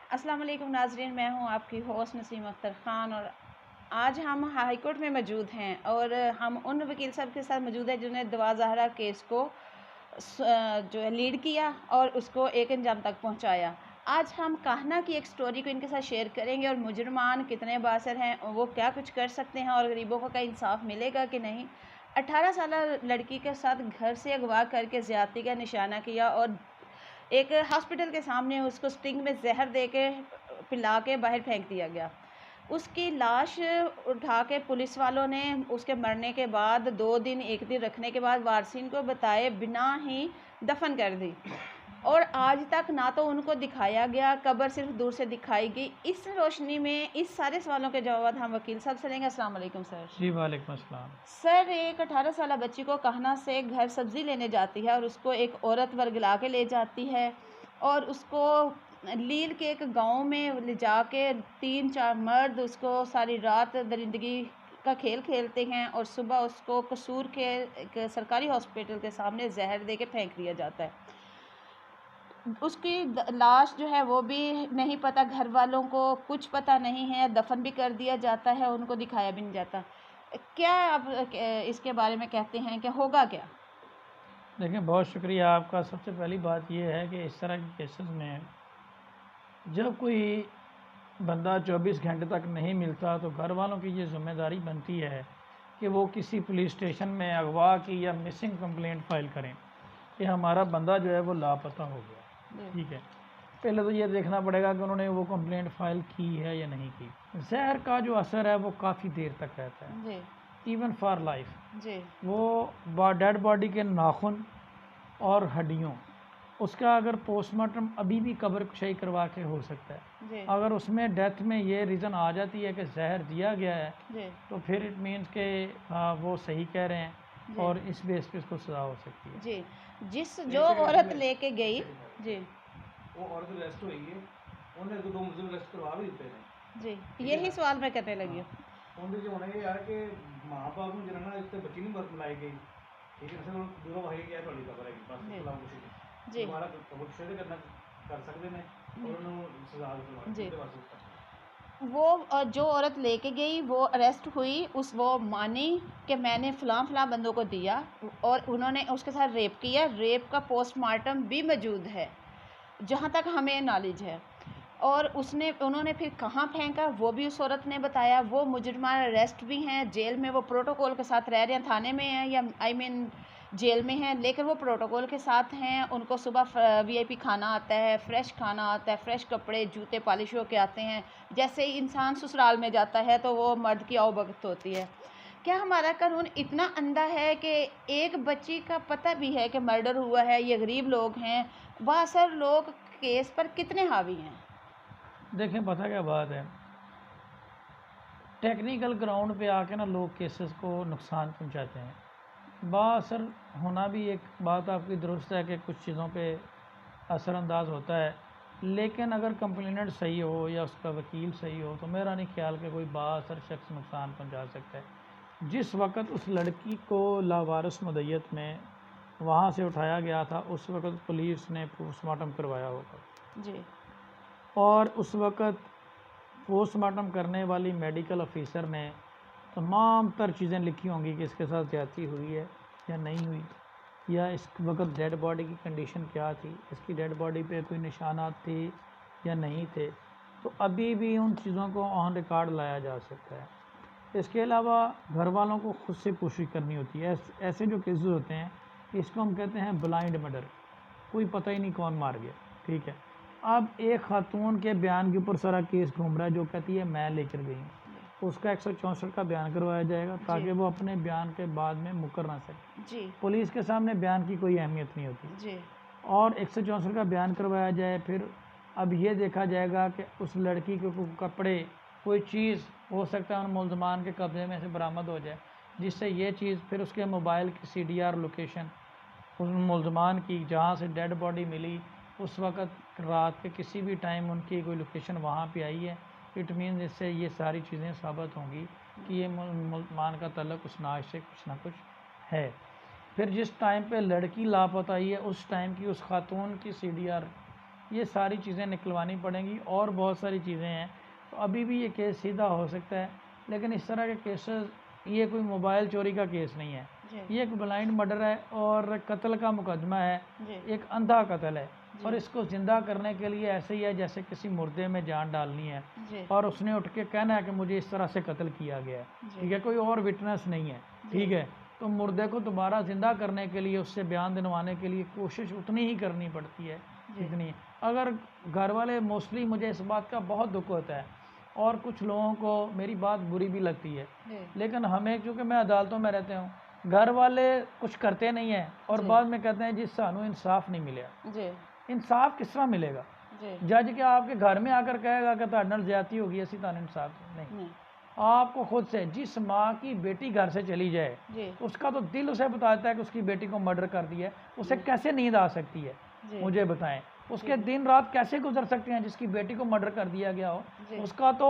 अस्सलाम वालेकुम नाज़रीन, मैं हूं आपकी होस्ट नसीम अख्तर ख़ान और आज हम हाई कोर्ट में मौजूद हैं और हम उन वकील साहब के साथ मौजूद हैं जिन्होंने दवा ज़हरा केस को जो है लीड किया और उसको एक अंजाम तक पहुंचाया। आज हम कान्हा की एक स्टोरी को इनके साथ शेयर करेंगे और मुजरमान कितने बासर हैं, वो क्या कुछ कर सकते हैं और गरीबों को क्या इंसाफ मिलेगा कि नहीं। 18 साल लड़की के साथ घर से अगवा करके ज़्यादती का निशाना किया और एक हॉस्पिटल के सामने उसको स्टिंग में जहर दे के पिला के बाहर फेंक दिया गया। उसकी लाश उठा के पुलिस वालों ने उसके मरने के बाद 2 दिन 1 दिन रखने के बाद वारसीन को बताए बिना ही दफन कर दी और आज तक ना तो उनको दिखाया गया, कब्र सिर्फ दूर से दिखाई गई। इस रोशनी में इस सारे सवालों के जवाब हम वकील साहब से लेंगे। अस्सलाम वालेकुम सर। जी वालेकुम अस्सलाम। सर, एक 18 साल बच्ची को कान्हा से घर सब्जी लेने जाती है और उसको एक औरत वर्गला के ले जाती है और उसको लील के एक गांव में ले जाके 3-4 मर्द उसको सारी रात दरिंदगी का खेल खेलते हैं और सुबह उसको कसूर के एक सरकारी हॉस्पिटल के सामने जहर दे के फेंक दिया जाता है। उसकी लाश जो है वो भी नहीं पता, घर वालों को कुछ पता नहीं है, दफन भी कर दिया जाता है, उनको दिखाया भी नहीं जाता। क्या आप इसके बारे में कहते हैं कि होगा क्या? देखिए, बहुत शुक्रिया आपका। सबसे पहली बात यह है कि इस तरह के केसेस में जब कोई बंदा 24 घंटे तक नहीं मिलता तो घर वालों की ये जिम्मेदारी बनती है कि वो किसी पुलिस स्टेशन में अगवा की या मिसिंग कंप्लेंट फ़ाइल करें कि हमारा बंदा जो है वो लापता हो गया। ठीक है, पहले तो ये देखना पड़ेगा कि उन्होंने वो कंप्लेंट फ़ाइल की है या नहीं की। जहर का जो असर है वो काफ़ी देर तक रहता है, जी इवन फॉर लाइफ। जी वो डेड बॉडी के नाखून और हड्डियों, उसका अगर पोस्टमार्टम अभी भी कब्र कुशाई करवा के हो सकता है। जी अगर उसमें डेथ में ये रीज़न आ जाती है कि जहर दिया गया है जी तो फिर इट मीन्स के वो सही कह रहे हैं जी और इस बेस पे इसको सज़ा हो सकती है। जी जिस जो औरत लेके गई जी वो औरत अरेस्ट हुई है, उन्हें तो 2 मुलजिम अरेस्ट करवा भी दिते हैं। जी यही सवाल मैं करने लगी हूँ। ਉਹਦੇ 'ਚ ਹੋਣਾ ਇਹ ਯਾਰ ਕਿ ਮਾਂ ਬਾਪ ਨੂੰ ਜਿਹੜਾ ਨਾ ਇੱਥੇ ਬੱਚੀ ਨਹੀਂ ਮਿਲਾਈ ਗਈ, ਠੀਕ ਹੈ, ਸਿਰ ਦੂਰੋਂ ਵਾਹੀ ਗਿਆ ਤੁਹਾਡੀ ਖਬਰ ਹੈਗੀ ਬਸ ਜੀ। ਇਸਲਾਮ ਕੁਛ ਨਹੀਂ ਜੀ ਦੁਬਾਰਾ ਕਬੂਲ ਸ਼ੇਅਰ ਕਰਨਾ ਕਰ ਸਕਦੇ ਨੇ ਔਰ ਉਹਨੂੰ ਸਜ਼ਾ ਦਿਲਵਾ ਜੀ ਉਹਦੇ ਵਾਸਤੇ। वो जो औरत लेके गई वो अरेस्ट हुई, उस वो मानी कि मैंने फ़लाँ फ़लाँ बंदों को दिया और उन्होंने उसके साथ रेप किया। रेप का पोस्टमार्टम भी मौजूद है जहाँ तक हमें नॉलेज है और उन्होंने फिर कहाँ फेंका वो भी उस औरत ने बताया। वो मुजरिमान अरेस्ट भी हैं, जेल में वो प्रोटोकॉल के साथ रह रहे हैं, थाने में हैं या जेल में हैं, लेकिन वो प्रोटोकॉल के साथ हैं। उनको सुबह वीआईपी खाना आता है, फ्रेश खाना आता है, फ्रेश कपड़े जूते पॉलिश होके आते हैं। जैसे ही इंसान ससुराल में जाता है तो वो मर्द की आवभगत होती है। क्या हमारा कानून इतना अंधा है कि एक बच्ची का पता भी है कि मर्डर हुआ है, ये गरीब लोग हैं, बासर लोग केस पर कितने हावी हैं? देखें, पता क्या बात है, टेक्निकल ग्राउंड पे आके ना लोग केसेस को नुकसान पहुंचाते हैं। बाअसर होना भी एक बात आपकी दुरुस्त है कि कुछ चीज़ों पे असरअंदाज होता है, लेकिन अगर कंप्लेनेंट सही हो या उसका वकील सही हो तो मेरा नहीं ख्याल कि कोई बाअसर शख्स नुकसान पहुंचा सकता है। जिस वक़्त उस लड़की को लावारिस मुद्दत में वहाँ से उठाया गया था उस वक़्त पुलिस ने पोस्टमार्टम करवाया होगा जी और उस वक़्त पोस्टमार्टम करने वाली मेडिकल ऑफिसर ने तमाम तर चीज़ें लिखी होंगी कि इसके साथ ज़्यादती हुई है या नहीं हुई, या इस वक्त डेड बॉडी की कंडीशन क्या थी, इसकी डेड बॉडी पे कोई निशानात थे या नहीं थे। तो अभी भी उन चीज़ों को ऑन रिकॉर्ड लाया जा सकता है। इसके अलावा घर वालों को खुद से कोशिश करनी होती है। ऐसे जो केसेस होते हैं इसको हम कहते हैं ब्लाइंड मर्डर, कोई पता ही नहीं कौन मार गया। ठीक है, अब एक खातून के बयान के ऊपर सारा केस घूम रहा है जो कहती है मैं लेकर गई हूँ, उसका 164 का बयान करवाया जाएगा ताकि वो अपने बयान के बाद में मुकर ना सके। जी पुलिस के सामने बयान की कोई अहमियत नहीं होती जी और 164 का बयान करवाया जाए। फिर अब ये देखा जाएगा कि उस लड़की के कोई कपड़े, कोई चीज़ हो सकता है उन मुल्ज़मान के कब्ज़े में से बरामद हो जाए, जिससे ये चीज़ फिर उसके मोबाइल की CDR लोकेशन उस मुल्ज़मान की जहाँ से डेड बॉडी मिली उस वक़्त रात के किसी भी टाइम उनकी कोई लोकेशन वहाँ पे आई है। इट मीन्स इससे ये सारी चीज़ें साबित होंगी कि ये मुल्ज़मान का तल्लुक़ उस नाश से कुछ ना कुछ है। फिर जिस टाइम पे लड़की लापता आई है उस टाइम की उस खातून की CDR ये सारी चीज़ें निकलवानी पड़ेंगी और बहुत सारी चीज़ें हैं। तो अभी भी ये केस सीधा हो सकता है, लेकिन इस तरह के केसेस, ये कोई मोबाइल चोरी का केस नहीं है, जी ये एक ब्लाइंड मर्डर है और कत्ल का मुकदमा है, जी एक अंधा कत्ल है। और जी इसको ज़िंदा करने के लिए ऐसे ही है जैसे किसी मुर्दे में जान डालनी है जी और उसने उठ के कहना है कि मुझे इस तरह से कत्ल किया गया है, जी ठीक है, कोई और विटनेस नहीं है, ठीक है। तो मुर्दे को दोबारा ज़िंदा करने के लिए, उससे बयान दिलवाने के लिए कोशिश उतनी ही करनी पड़ती है जी जितनी, अगर घर वाले, मोस्टली मुझे इस बात का बहुत दुख होता है और कुछ लोगों को मेरी बात बुरी भी लगती है, जी लेकिन हमें, क्योंकि मैं अदालतों में रहते हूँ, घर वाले कुछ करते नहीं हैं और जी बाद में कहते हैं जी सानू इंसाफ नहीं मिला। जी इंसाफ किस तरह मिलेगा? जी जज क्या आपके घर में आकर कहेगा कि ਤੁਹਾਡੇ ਨਾਲ ज्यादती होगी, ऐसी तान इंसाफ नहीं। नहीं आपको खुद से, जिस माँ की बेटी घर से चली जाए, जी उसका तो दिल उसे बताता है कि उसकी बेटी को मर्डर कर दिया है, उसे कैसे नींद आ सकती है? जी मुझे बताएं, उसके दिन रात कैसे गुजर सकते हैं जिसकी बेटी को मर्डर कर दिया गया हो? जी उसका तो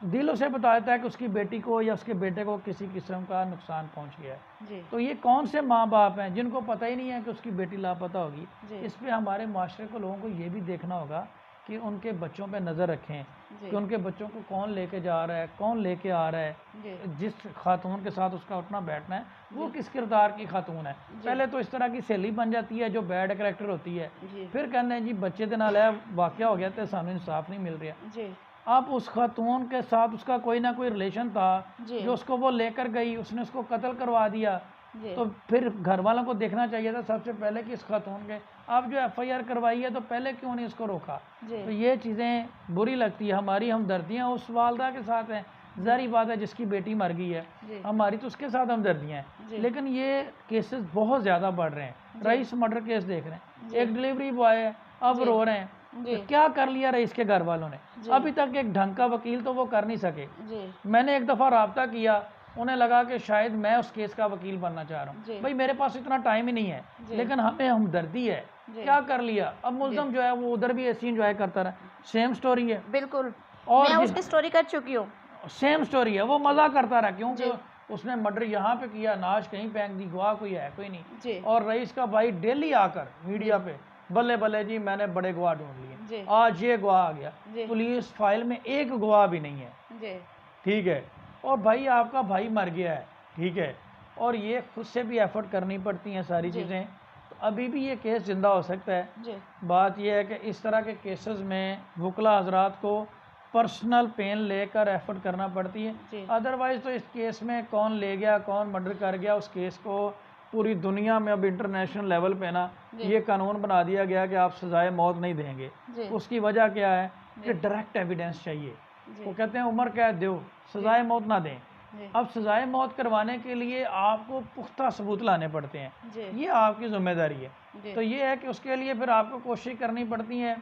दिल उसे बताता है कि उसकी बेटी को या उसके बेटे को किसी किस्म का नुकसान पहुंच गया है। जी तो ये कौन से माँ बाप हैं जिनको पता ही नहीं है कि उसकी बेटी लापता होगी? जी इस पे हमारे माशरे को, लोगों को ये भी देखना होगा कि उनके बच्चों पे नज़र रखें जी कि उनके बच्चों को कौन लेके जा रहा है, कौन लेके आ रहा है, जी जिस खातून के साथ उसका उठना बैठना है वो जी किस किरदार की खातून है। जी पहले तो इस तरह की सहेली बन जाती है जो बैड करैक्टर होती है, जी फिर कहते हैं जी बच्चे के नाल है वाक़या हो गया तो सानू इंसाफ नहीं मिल रहा। जी अब उस खातून के साथ उसका कोई ना कोई रिलेशन था जी जो उसको वो लेकर गई, उसने उसको कत्ल करवा दिया, जी तो फिर घर वालों को देखना चाहिए था सबसे पहले कि इस खातून के, आप जो एफआईआर करवाई है तो पहले क्यों नहीं उसको रोका? जी तो ये चीज़ें बुरी लगती है, हमारी हमदर्दियाँ उस वालदा के साथ हैं, ज़ाहिर बात है जिसकी बेटी मर गई है, जी हमारी तो उसके साथ हमदर्दियाँ हैं, जी लेकिन ये केसेस बहुत ज़्यादा बढ़ रहे हैं। जी रईस मर्डर केस देख रहे हैं, जी एक डिलीवरी बॉय है, अब जी रो रहे हैं, जी तो क्या कर लिया रईस के घर वालों ने? जी अभी तक एक ढंग का वकील तो वो कर नहीं सके। जी मैंने एक दफ़ा रब्ता किया, उन्हें लगा कि शायद मैं उस केस का वकील बनना चाह रहा जी हूँ, भाई मेरे पास इतना टाइम ही नहीं है, जी लेकिन हमें हमदर्दी है, जी क्या कर लिया? अब मुल्ज़म जो है वो उधर भी ऐसी इंजॉय करता रहा, सेम स्टोरी है। बिल्कुल और मैं उसकी स्टोरी कर चुकी हूँ। सेम स्टोरी है, वो मज़ा करता रहा, क्योंकि जी उसने मर्डर यहाँ पे किया, नाश कहीं फेंक दी, गवाह कोई है कोई नहीं। जी और रईस का भाई डेली आकर मीडिया पे बल्ले बल्ले जी मैंने बड़े गवाह ढूंढ लिए, जी आज ये गवाह आ गया, जी पुलिस फाइल में एक गवाह भी नहीं है, जी ठीक है। और भाई आपका भाई मर गया है, ठीक है, और ये खुद से भी एफर्ट करनी पड़ती हैं सारी जी चीज़ें, तो अभी भी ये केस जिंदा हो सकता है। जी बात यह है कि इस तरह के केसेस में वकला हजरात को पर्सनल पेन लेकर एफर्ट करना पड़ती है, जी अदरवाइज़ तो इस केस में कौन ले गया, कौन मर्डर कर गया, उस केस को पूरी दुनिया में अब इंटरनेशनल लेवल पे ना जी ये कानून बना दिया गया कि आप सजाए मौत नहीं देंगे। जी उसकी वजह क्या है कि जी डायरेक्ट एविडेंस चाहिए। जी वो कहते हैं उम्र कैद दो, सजाए मौत ना दें। जी अब सजाए मौत करवाने के लिए आपको पुख्ता सबूत लाने पड़ते हैं, जी ये आपकी जिम्मेदारी है। जी तो ये है कि उसके लिए फिर आपको कोशिश करनी पड़ती है,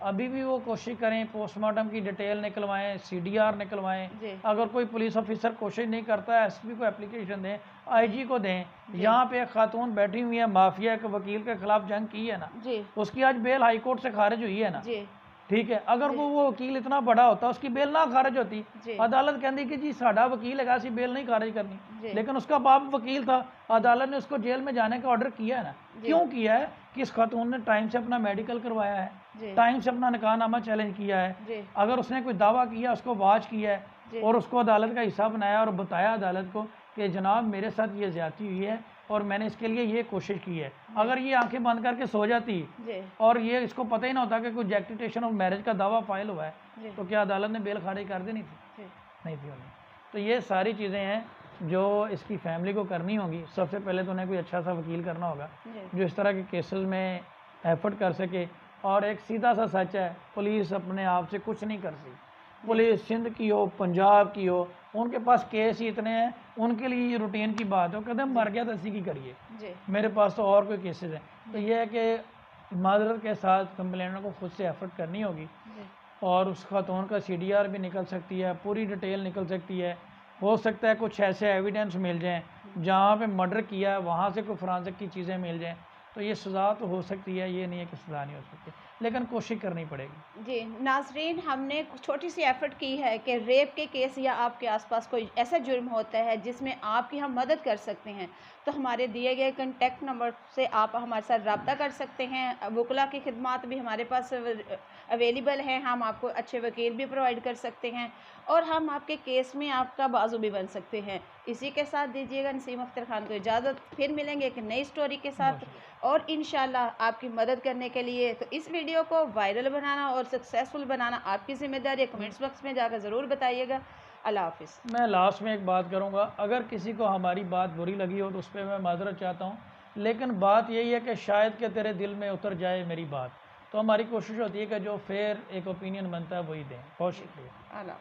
अभी भी वो कोशिश करें, पोस्टमार्टम की डिटेल निकलवाएं, सीडीआर निकलवाएं। जी अगर कोई पुलिस ऑफिसर कोशिश नहीं करता है, एसपी को एप्लीकेशन दें, आईजी को दें। जी। यहाँ पे एक खातून बैठी हुई है, माफिया के वकील के खिलाफ जंग की है ना, जी उसकी आज बेल हाई कोर्ट से खारिज हुई है ना, जी ठीक है। अगर जी। वो वकील इतना बड़ा होता, उसकी बेल ना खारिज होती, जी अदालत कहती कि जी साडा वकील है, ऐसी बेल नहीं खारिज करनी, जी लेकिन उसका बाप वकील था, अदालत ने उसको जेल में जाने का ऑर्डर किया है ना। जी। क्यों किया है कि इस खातून ने टाइम से अपना मेडिकल करवाया है, जी टाइम से अपना निकाहनामा चैलेंज किया है, जी अगर उसने कोई दावा किया उसको वाच किया जी। है और उसको अदालत का हिस्सा बनाया और बताया अदालत को कि जनाब मेरे साथ ये ज्यादती हुई है और मैंने इसके लिए ये कोशिश की है। अगर ये आंखें बंद करके सो जाती जी और ये इसको पता ही ना होता कि कोई जैक्टिटेशन ऑफ मैरिज का दावा फाइल हुआ है, जी तो क्या अदालत ने बेल खारिज कर देनी थी? जी नहीं थी उन्हें। तो ये सारी चीज़ें हैं जो इसकी फैमिली को करनी होगी। सबसे पहले तो उन्हें कोई अच्छा सा वकील करना होगा जी जो इस तरह के केसेस में एफर्ट कर सके। और एक सीधा सा सच है, पुलिस अपने आप से कुछ नहीं कर सकती। पुलिस सिंध की हो, पंजाब की हो, उनके पास केस ही इतने हैं, उनके लिए ये रूटीन की बात है। वो कहते हैं मर गया तो इसी की करिए, जी मेरे पास तो और कोई केसेस हैं। तो ये है कि माजरत के साथ कंप्लेनर को खुद से एफर्ट करनी होगी जी और उस खातून का सीडीआर भी निकल सकती है, पूरी डिटेल निकल सकती है। हो सकता है कुछ ऐसे एविडेंस मिल जाएं जहाँ पे मर्डर किया है वहाँ से कोई फॉरेंसिक की चीज़ें मिल जाएं, तो ये सज़ा तो हो सकती है, ये नहीं है कि सज़ा नहीं हो सकती। लेकिन कोशिश करनी पड़ेगी। जी नाजरीन, हमने छोटी सी एफर्ट की है कि रेप के केस या आपके आसपास कोई ऐसा जुर्म होता है जिसमें आपकी हम मदद कर सकते हैं, तो हमारे दिए गए कॉन्टेक्ट नंबर से आप हमारे साथ रब्ता कर सकते हैं। वकला की खिदमात भी हमारे पास अवेलेबल हैं, हम आपको अच्छे वकील भी प्रोवाइड कर सकते हैं और हम आपके केस में आपका बाजू भी बन सकते हैं। इसी के साथ दीजिएगा नसीम अख्तर खान को इजाज़त, फिर मिलेंगे एक नई स्टोरी के साथ और इंशाल्लाह आपकी मदद करने के लिए। तो इस वीडियो को वायरल बनाना और सक्सेसफुल बनाना आपकी ज़िम्मेदारी है। कमेंट्स बॉक्स में जाकर ज़रूर बताइएगा। अल्लाह हाफिज़। मैं लास्ट में एक बात करूंगा, अगर किसी को हमारी बात बुरी लगी हो तो उस पर मैं माजरत चाहता हूं, लेकिन बात यही है कि शायद कि तेरे दिल में उतर जाए मेरी बात। तो हमारी कोशिश होती है कि जो फेयर एक ओपिनियन बनता है वही दें। बहुत शुक्रिया। अल्लाह।